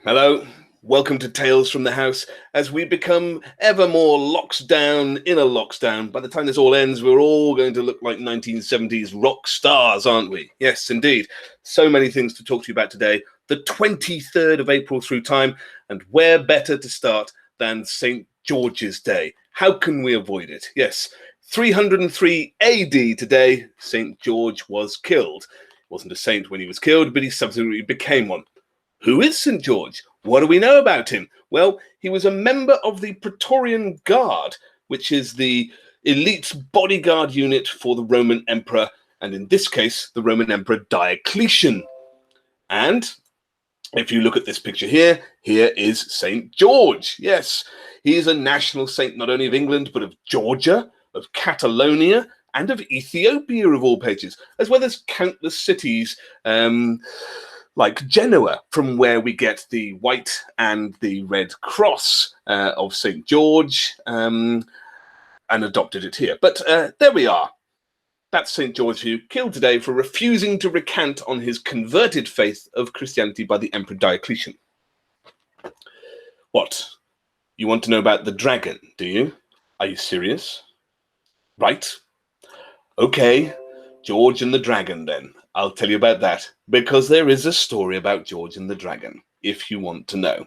Hello, welcome to Tales from the House. As we become ever more locked down in a lockdown, by the time this all ends, we're all going to look like 1970s rock stars, aren't we? Yes, indeed. So many things to talk to you about today. The 23rd of April through time, and where better to start than St. George's Day? How can we avoid it? Yes, 303 AD today, St. George was killed. He wasn't a saint when he was killed, but he subsequently became one. Who is St. George? What do we know about him? Well, he was a member of the Praetorian Guard, which is the elite bodyguard unit for the Roman Emperor, and in this case, the Roman Emperor Diocletian. And if you look at this picture here, here is St. George. Yes, he is a national saint not only of England, but of Georgia, of Catalonia, and of Ethiopia, of all places, as well as countless cities, like Genoa, from where we get the white and the red cross of St. George, and adopted it here. But there we are. That's St. George, who killed today for refusing to recant on his converted faith of Christianity by the Emperor Diocletian. What? You want to know about the dragon, do you? Are you serious? Right. Okay, George and the dragon then. I'll tell you about that, because there is a story about George and the dragon, if you want to know.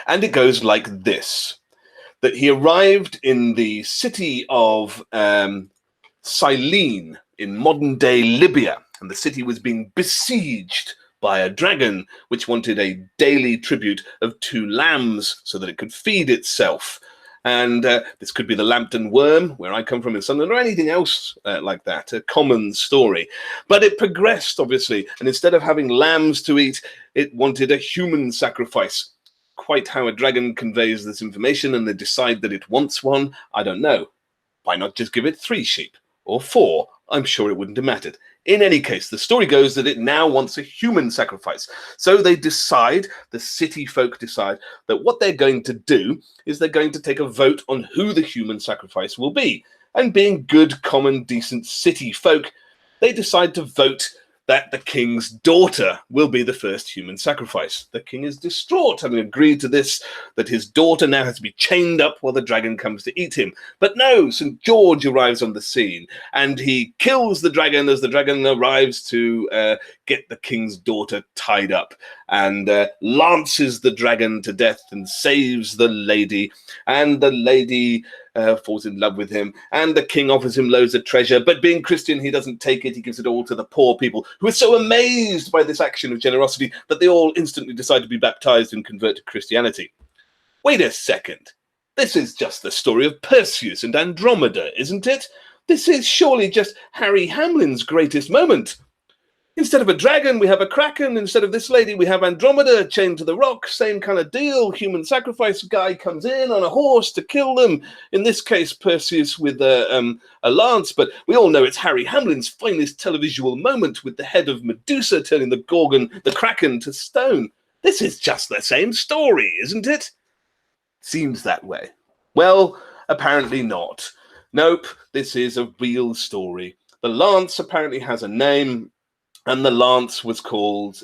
And it goes like this, that he arrived in the city of Cyllene in modern-day Libya, and the city was being besieged by a dragon which wanted a daily tribute of 2 lambs so that it could feed itself. And this could be the Lambton worm, where I come from in Sunderland, or anything else like that, a common story. But it progressed, obviously, and instead of having lambs to eat, it wanted a human sacrifice. Quite how a dragon conveys this information and they decide that it wants one, I don't know. Why not just give it 3 sheep? Or 4? I'm sure it wouldn't have mattered. In any case, the story goes that it now wants a human sacrifice. So they decide, the city folk decide, that what they're going to do is they're going to take a vote on who the human sacrifice will be. And being good, common, decent city folk, they decide to vote that the king's daughter will be the first human sacrifice. The king is distraught, having agreed to this, that his daughter now has to be chained up while the dragon comes to eat him. But no, St. George arrives on the scene, and he kills the dragon as the dragon arrives to get the king's daughter tied up, and lances the dragon to death and saves the lady, and the lady falls in love with him, and the king offers him loads of treasure, but being Christian, he doesn't take it. He gives it all to the poor people, who are so amazed by this action of generosity that they all instantly decide to be baptized and convert to Christianity. Wait a second. This is just the story of Perseus and Andromeda, isn't it? This is surely just Harry Hamlin's greatest moment. Instead of a dragon, we have a kraken. Instead of this lady, we have Andromeda chained to the rock. Same kind of deal. Human sacrifice guy comes in on a horse to kill them. In this case, Perseus with a lance. But we all know it's Harry Hamlin's finest televisual moment with the head of Medusa turning the kraken to stone. This is just the same story, isn't it? Seems that way. Well, apparently not. Nope, this is a real story. The lance apparently has a name, and the lance was called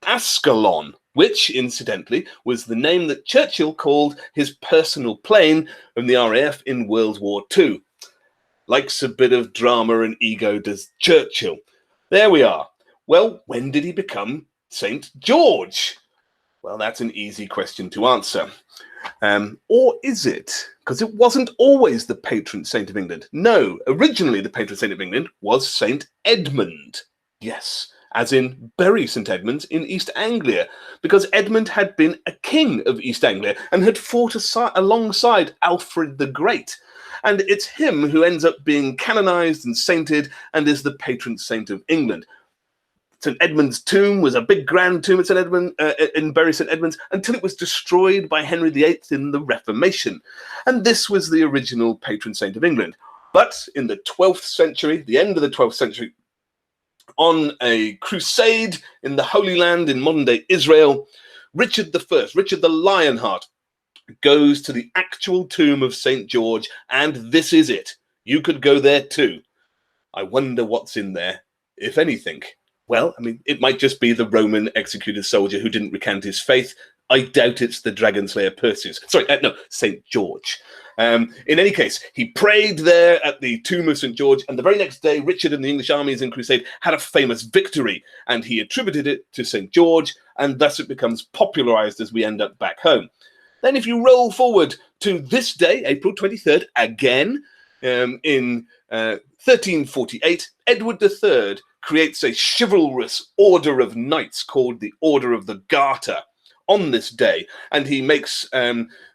Ascalon, which, incidentally, was the name that Churchill called his personal plane from the RAF in World War II. Likes a bit of drama and ego, does Churchill. There we are. Well, when did he become St. George? Well, that's an easy question to answer. Or is it? Because it wasn't always the patron saint of England. No, originally the patron saint of England was St. Edmund. Yes, as in Bury St. Edmunds in East Anglia, because Edmund had been a king of East Anglia and had fought alongside Alfred the Great. And it's him who ends up being canonized and sainted and is the patron saint of England. St. Edmund's tomb was a big grand tomb at St. Edmund, in Bury St. Edmunds, until it was destroyed by Henry VIII in the Reformation. And this was the original patron saint of England. But in the 12th century, the end of the 12th century, on a crusade in the Holy Land in modern-day Israel, Richard the Lionheart, goes to the actual tomb of St. George, and this is it. You could go there too. I wonder what's in there, if anything. Well, I mean, it might just be the Roman executed soldier who didn't recant his faith. I doubt it's the dragon slayer Perseus. Sorry, no, St. George. In any case, he prayed there at the tomb of St. George, and the very next day, Richard and the English armies in Crusade had a famous victory, and he attributed it to St. George, and thus it becomes popularized as we end up back home. Then if you roll forward to this day, April 23rd, again, in 1348, Edward III creates a chivalrous order of knights called the Order of the Garter on this day, and he makes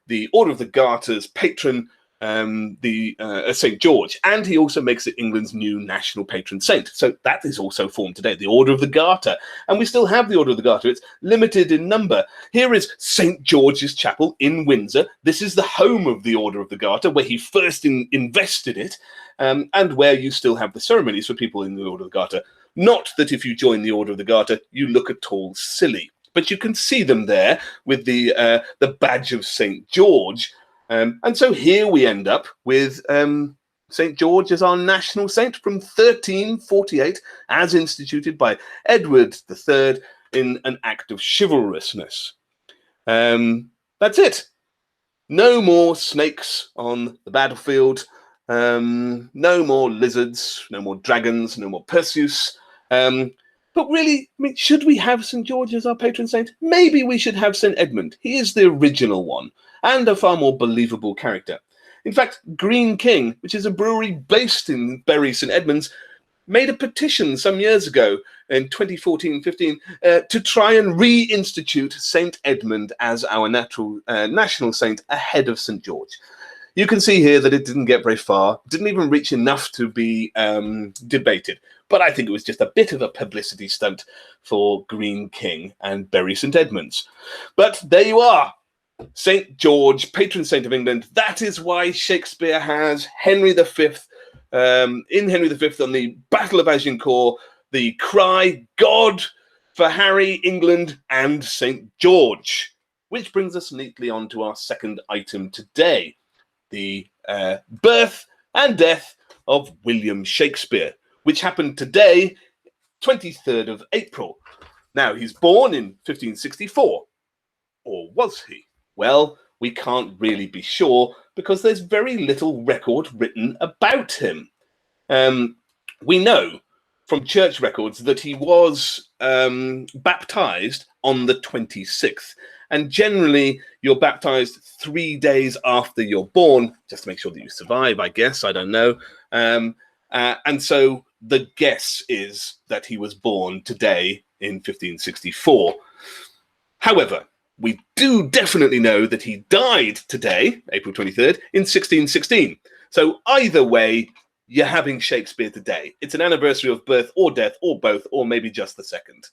the Order of the Garter's patron St. George, and he also makes it England's new national patron saint. So that is also formed today, the Order of the Garter, and we still have the Order of the Garter. It's limited in number. Here is St. George's Chapel in Windsor. This is the home of the Order of the Garter, where he first invested it, and where you still have the ceremonies for people in the Order of the Garter. Not that if you join the Order of the Garter, you look at all silly, but you can see them there with the badge of St. George. And so here we end up with St. George as our national saint from 1348, as instituted by Edward III in an act of chivalrousness. That's it. No more snakes on the battlefield. No more lizards, no more dragons, no more Perseus. But really, I mean, should we have St. George as our patron saint? Maybe we should have St. Edmund. He is the original one, and a far more believable character. In fact, Green King, which is a brewery based in Bury St. Edmunds, made a petition some years ago in 2014-15 to try and reinstitute St. Edmund as our national saint ahead of St. George. You can see here that it didn't get very far, didn't even reach enough to be debated. But I think it was just a bit of a publicity stunt for Green King and Bury St. Edmunds. But there you are. St. George, patron saint of England. That is why Shakespeare has Henry V, in Henry V on the Battle of Agincourt, the cry, God for Harry, England, and St. George. Which brings us neatly on to our second item today, the birth and death of William Shakespeare, which happened today, 23rd of April. Now, he's born in 1564, or was he? Well, we can't really be sure because there's very little record written about him. We know from church records that he was baptized on the 26th. And generally, you're baptized 3 days after you're born, just to make sure that you survive, I guess. I don't know. And so the guess is that he was born today in 1564. However, we do definitely know that he died today, April 23rd, in 1616. So either way, you're having Shakespeare today. It's an anniversary of birth or death or both, or maybe just the second.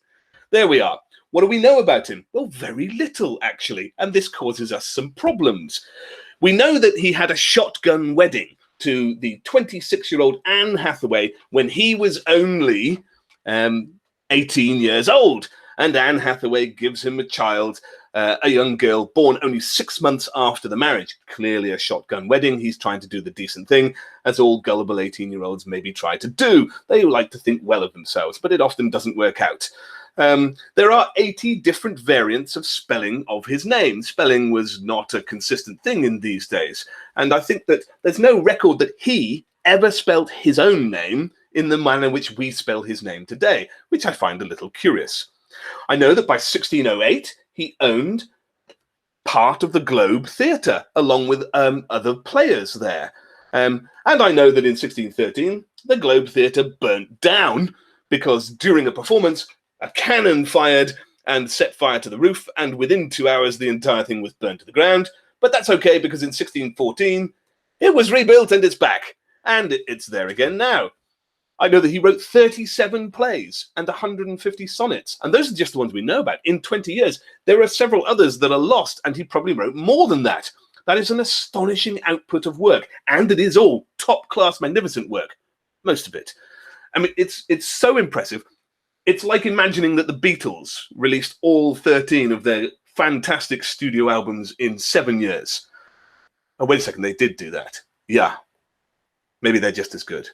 There we are. What do we know about him? Well, very little, actually, and this causes us some problems. We know that he had a shotgun wedding to the 26-year-old Anne Hathaway when he was only 18 years old. And Anne Hathaway gives him a child, a young girl born only 6 months after the marriage. Clearly a shotgun wedding. He's trying to do the decent thing, as all gullible 18-year-olds maybe try to do. They like to think well of themselves, but it often doesn't work out. There are 80 different variants of spelling of his name. Spelling was not a consistent thing in these days. And I think that there's no record that he ever spelled his own name in the manner which we spell his name today, which I find a little curious. I know that by 1608, he owned part of the Globe Theatre, along with other players there. And I know that in 1613, the Globe Theatre burnt down because during a performance, a cannon fired and set fire to the roof, and within 2 hours, the entire thing was burnt to the ground. But that's okay, because in 1614, it was rebuilt and it's back. And it's there again now. I know that he wrote 37 plays and 150 sonnets, and those are just the ones we know about. In 20 years, there are several others that are lost, and he probably wrote more than that. That is an astonishing output of work, and it is all top-class, magnificent work, most of it. I mean, it's so impressive. It's like imagining that the Beatles released all 13 of their fantastic studio albums in 7 years. Oh, wait a second, they did do that. Yeah, maybe they're just as good.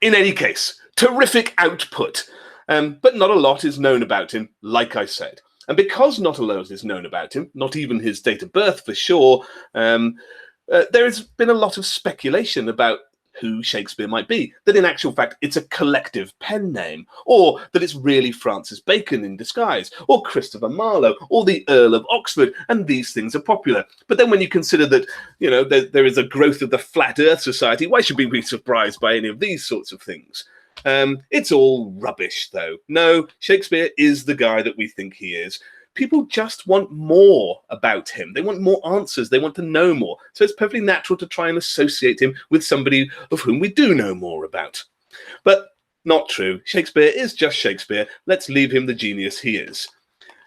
In any case, terrific output. But not a lot is known about him, like I said. And because not a lot is known about him, not even his date of birth for sure, there has been a lot of speculation about who Shakespeare might be, that in actual fact it's a collective pen name, or that it's really Francis Bacon in disguise, or Christopher Marlowe, or the Earl of Oxford, and these things are popular. But then when you consider that, you know, there is a growth of the Flat Earth Society, why should we be surprised by any of these sorts of things? It's all rubbish, though. No, Shakespeare is the guy that we think he is. People just want more about him. They want more answers. They want to know more. So it's perfectly natural to try and associate him with somebody of whom we do know more about. But not true. Shakespeare is just Shakespeare. Let's leave him the genius he is.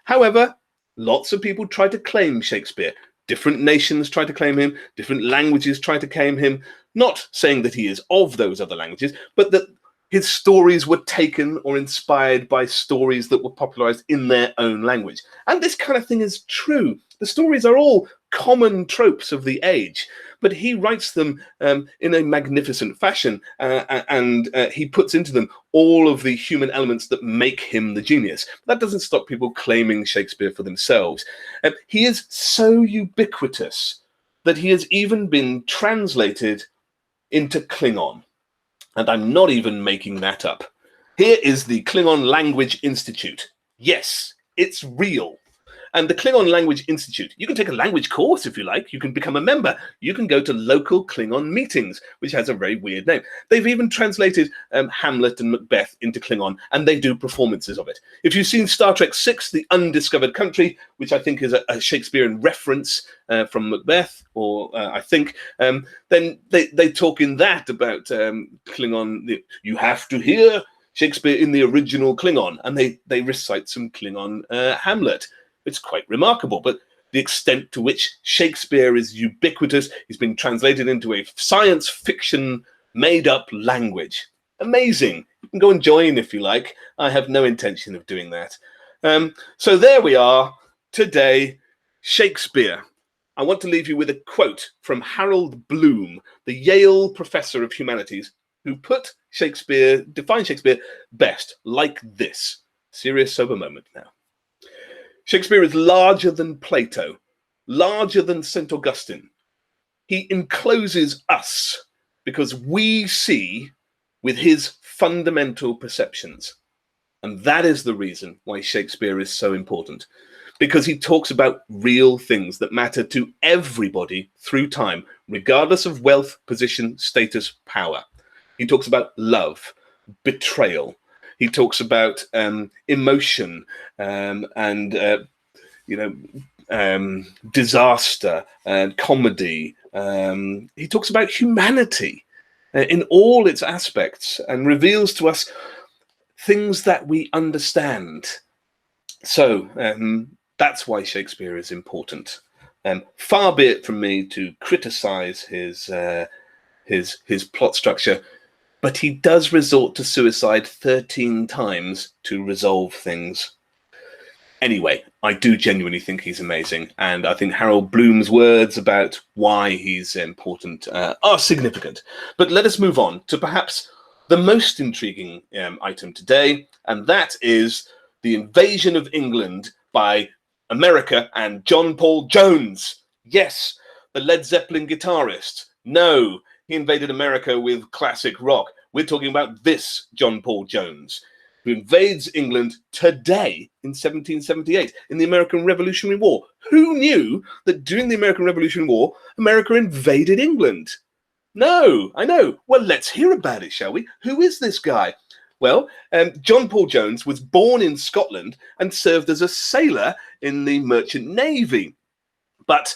However, lots of people try to claim Shakespeare. Different nations try to claim him. Different languages try to claim him. Not saying that he is of those other languages, but that his stories were taken or inspired by stories that were popularized in their own language. And this kind of thing is true. The stories are all common tropes of the age, but he writes them in a magnificent fashion, and he puts into them all of the human elements that make him the genius. That doesn't stop people claiming Shakespeare for themselves. He is so ubiquitous that he has even been translated into Klingon. And I'm not even making that up. Here is the Klingon Language Institute. Yes, it's real. And the Klingon Language Institute, you can take a language course if you like. You can become a member. You can go to local Klingon meetings, which has a very weird name. They've even translated Hamlet and Macbeth into Klingon, and they do performances of it. If you've seen Star Trek VI, The Undiscovered Country, which I think is a Shakespearean reference from Macbeth, or I think, then they talk in that about Klingon. You have to hear Shakespeare in the original Klingon, and they recite some Klingon Hamlet. It's quite remarkable, but the extent to which Shakespeare is ubiquitous, he's been translated into a science fiction made-up language. Amazing. You can go and join if you like. I have no intention of doing that. So there we are today, Shakespeare. I want to leave you with a quote from Harold Bloom, the Yale professor of humanities, who defined Shakespeare best like this. Serious, sober moment now. Shakespeare is larger than Plato, larger than St. Augustine. He encloses us because we see with his fundamental perceptions. And that is the reason why Shakespeare is so important, because he talks about real things that matter to everybody through time, regardless of wealth, position, status, power. He talks about love, betrayal. He talks about emotion and disaster and comedy. He talks about humanity in all its aspects and reveals to us things that we understand. So that's why Shakespeare is important. Far be it from me to criticize his plot structure, but he does resort to suicide 13 times to resolve things. Anyway, I do genuinely think he's amazing, and I think Harold Bloom's words about why he's important are significant. But let us move on to perhaps the most intriguing item today, and that is the invasion of England by America and John Paul Jones. Yes, the Led Zeppelin guitarist. No, he invaded America with classic rock. We're talking about this John Paul Jones, who invades England today in 1778 in the American Revolutionary War. Who knew that during the American Revolutionary War, America invaded England? No, I know. Well, let's hear about it, shall we? Who is this guy? Well, John Paul Jones was born in Scotland and served as a sailor in the Merchant Navy. But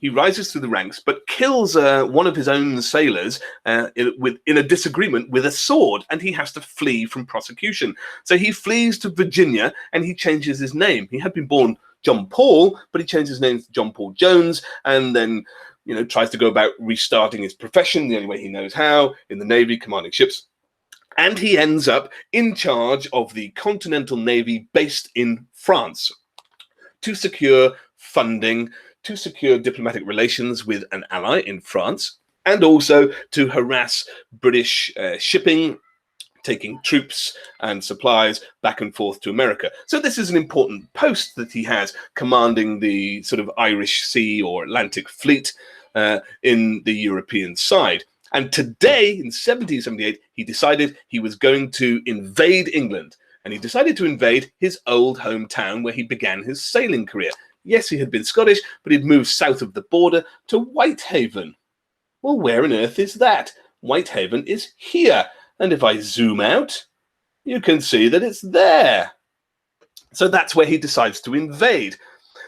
he rises through the ranks, but kills one of his own sailors in a disagreement with a sword, and he has to flee from prosecution. So he flees to Virginia, and he changes his name. He had been born John Paul, but he changed his name to John Paul Jones, and then tries to go about restarting his profession the only way he knows how, in the Navy, commanding ships. And he ends up in charge of the Continental Navy based in France to secure funding, to secure diplomatic relations with an ally in France, and also to harass British shipping, taking troops and supplies back and forth to America. So this is an important post that he has, commanding the sort of Irish Sea or Atlantic fleet in the European side. And today, in 1778, he decided he was going to invade England. And he decided to invade his old hometown where he began his sailing career. Yes, he had been Scottish, but he'd moved south of the border to Whitehaven. Well, where on earth is that? Whitehaven is here. And if I zoom out, you can see that it's there. So that's where he decides to invade.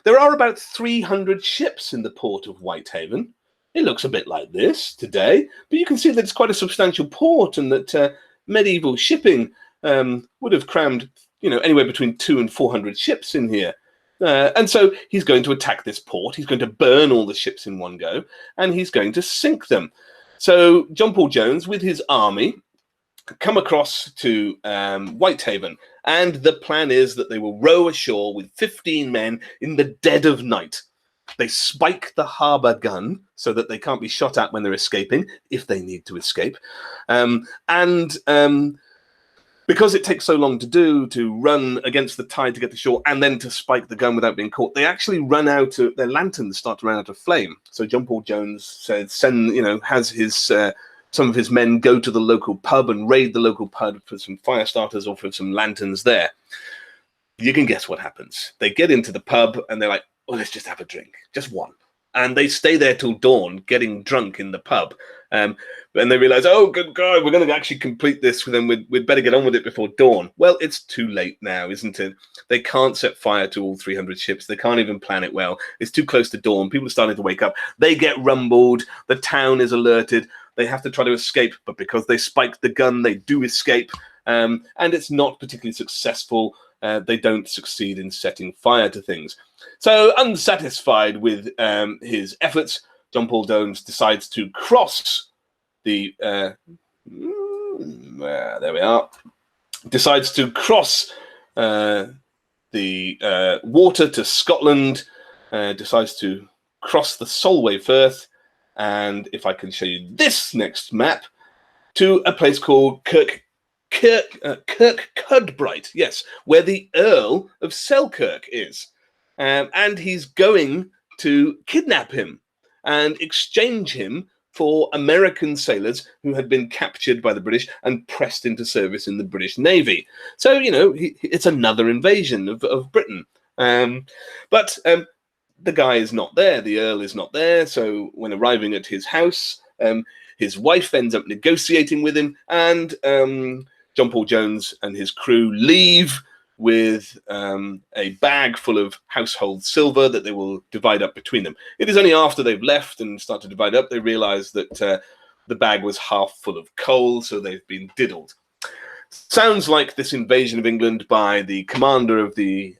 There are about 300 ships in the port of Whitehaven. It looks a bit like this today, but you can see that it's quite a substantial port, and that medieval shipping would have crammed, anywhere between 200 and 400 ships in here. And so he's going to attack this port. He's going to burn all the ships in one go, and he's going to sink them. So John Paul Jones, with his army, come across to Whitehaven, and the plan is that they will row ashore with 15 men in the dead of night. They spike the harbour gun so that they can't be shot at when they're escaping, if they need to escape. Because it takes so long to run against the tide to get to shore and then to spike the gun without being caught, they actually run out of their lanterns, start to run out of flame. So John Paul Jones has his some of his men go to the local pub and raid the local pub for some fire starters or for some lanterns there. You can guess what happens. They get into the pub and they're like, "Oh, let's just have a drink, just one." And they stay there till dawn, getting drunk in the pub. And they realize, oh, good God, we're going to actually complete this. Then we'd better get on with it before dawn. Well, it's too late now, isn't it? They can't set fire to all 300 ships. They can't even plan it well. It's too close to dawn. People are starting to wake up. They get rumbled. The town is alerted. They have to try to escape. But because they spiked the gun, they do escape. And it's not particularly successful. They don't succeed in setting fire to things. So, unsatisfied with his efforts, John Paul Jones decides to cross the there we are. Decides to cross the water to Scotland. Decides to cross the Solway Firth, and if I can show you this next map, to a place called Kirkcudbright, yes, where the Earl of Selkirk is. And he's going to kidnap him and exchange him for American sailors who had been captured by the British and pressed into service in the British Navy. So, it's another invasion of Britain. But the guy is not there. The Earl is not there. So when arriving at his house, his wife ends up negotiating with him, and John Paul Jones and his crew leave with a bag full of household silver that they will divide up between them. It is only after they've left and start to divide up, they realize that the bag was half full of coal, so they've been diddled. Sounds like this invasion of England by the commander of the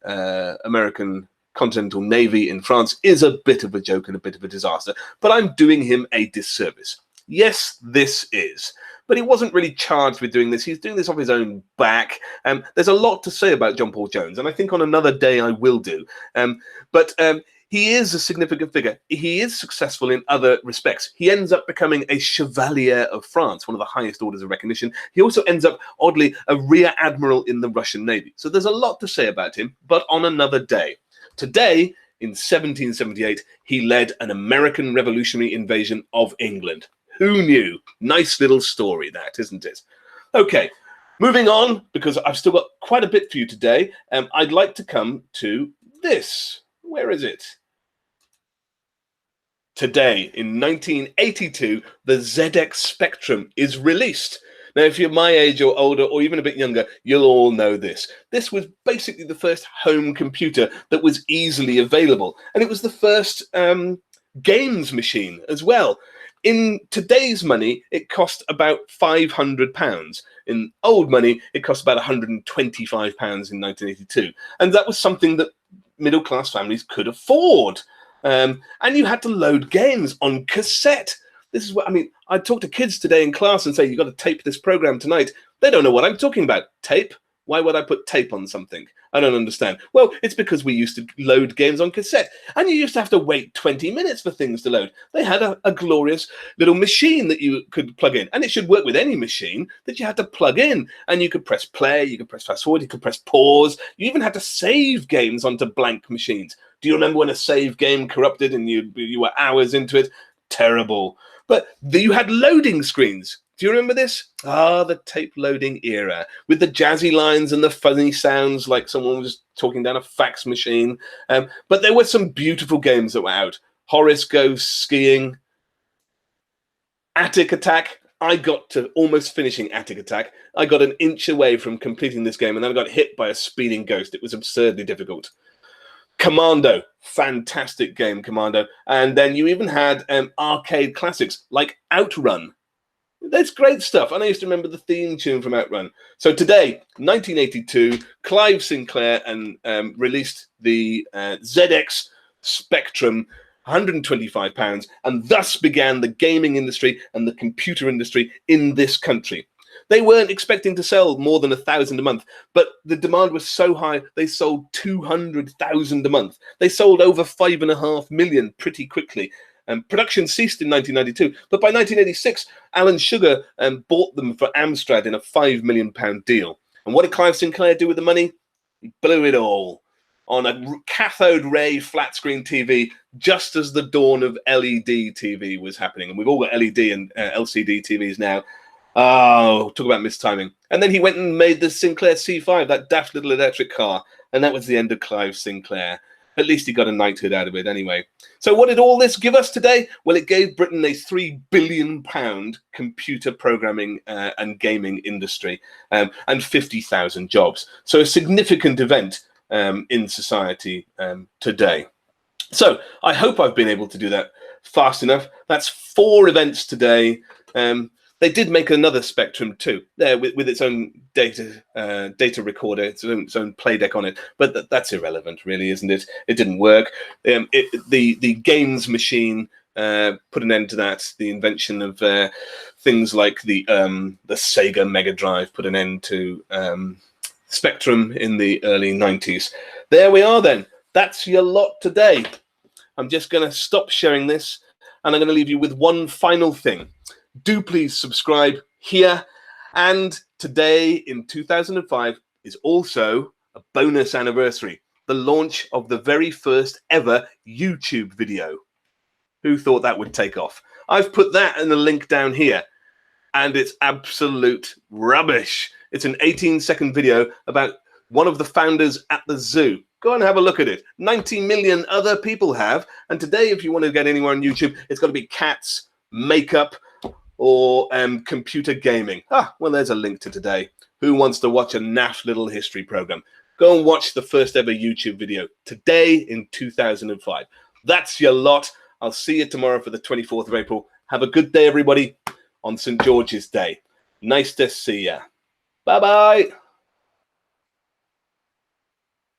American Continental Navy in France is a bit of a joke and a bit of a disaster, but I'm doing him a disservice. Yes, this is. But he wasn't really charged with doing this. He's doing this off his own back. There's a lot to say about John Paul Jones, and I think on another day I will do. But he is a significant figure. He is successful in other respects. He ends up becoming a Chevalier of France, one of the highest orders of recognition. He also ends up, oddly, a Rear Admiral in the Russian Navy. So there's a lot to say about him, but on another day. Today, in 1778, he led an American revolutionary invasion of England. Who knew? Nice little story, that, isn't it? Okay, moving on, because I've still got quite a bit for you today. I'd like to come to this. Where is it? Today, in 1982, the ZX Spectrum is released. Now, if you're my age or older, or even a bit younger, you'll all know this. This was basically the first home computer that was easily available. And it was the first games machine as well. In today's money, it cost about £500. In old money, it cost about £125 in 1982. And that was something that middle-class families could afford. And you had to load games on cassette. This is what, I talk to kids today in class and say, you've got to tape this program tonight. They don't know what I'm talking about. Tape? Why would I put tape on something? I don't understand. Well, it's because we used to load games on cassette, and you used to have to wait 20 minutes for things to load. They had a glorious little machine that you could plug in, and it should work with any machine that you had to plug in. And you could press play, you could press fast forward, you could press pause. You even had to save games onto blank machines. Do you remember when a save game corrupted and you were hours into it? Terrible. But you had loading screens. Do you remember this? Ah, the tape loading era with the jazzy lines and the funny sounds like someone was talking down a fax machine. But there were some beautiful games that were out. Horace Goes Skiing, Attic Attack. I got to almost finishing Attic Attack. I got an inch away from completing this game, and then I got hit by a speeding ghost. It was absurdly difficult. Commando, fantastic game, Commando. And then you even had arcade classics like Outrun. That's great stuff. And I used to remember the theme tune from Outrun. So today, 1982, Clive Sinclair released the ZX Spectrum, £125, and thus began the gaming industry and the computer industry in this country. They weren't expecting to sell more than 1,000 a month, but the demand was so high, they sold 200,000 a month. They sold over 5.5 million pretty quickly. Production ceased in 1992, but by 1986, Alan Sugar bought them for Amstrad in a £5 million deal. And what did Clive Sinclair do with the money? He blew it all on a cathode ray flat screen TV, just as the dawn of LED TV was happening. And we've all got LED and LCD TVs now. Oh, talk about mistiming. And then he went and made the Sinclair C5, that daft little electric car. And that was the end of Clive Sinclair. At least he got a knighthood out of it anyway. So what did all this give us today? Well, it gave Britain a £3 billion computer programming and gaming industry and 50,000 jobs. So a significant event in society today. So I hope I've been able to do that fast enough. That's 4 events today. They did make another Spectrum too, there with its own data recorder, its own play deck on it. But that's irrelevant, really, isn't it? It didn't work. The games machine put an end to that. The invention of things like the Sega Mega Drive put an end to Spectrum in the early 90s. There we are then. That's your lot today. I'm just going to stop sharing this, and I'm going to leave you with one final thing. Do please subscribe here. And today in 2005 is also a bonus anniversary, the launch of the very first ever YouTube video. Who thought that would take off? I've put that in the link down here, and it's absolute rubbish. It's an 18-second video about one of the founders at the zoo. Go and have a look at it. 90 million other people have. And today, if you want to get anywhere on YouTube, it's got to be cats, makeup, or computer gaming. Well, there's a link to today. Who wants to watch a naff little history program? Go and watch the first ever YouTube video today in 2005. That's your lot. I'll see you tomorrow for the 24th of April. Have a good day, everybody, on St. George's Day. Nice to see ya. Bye-bye.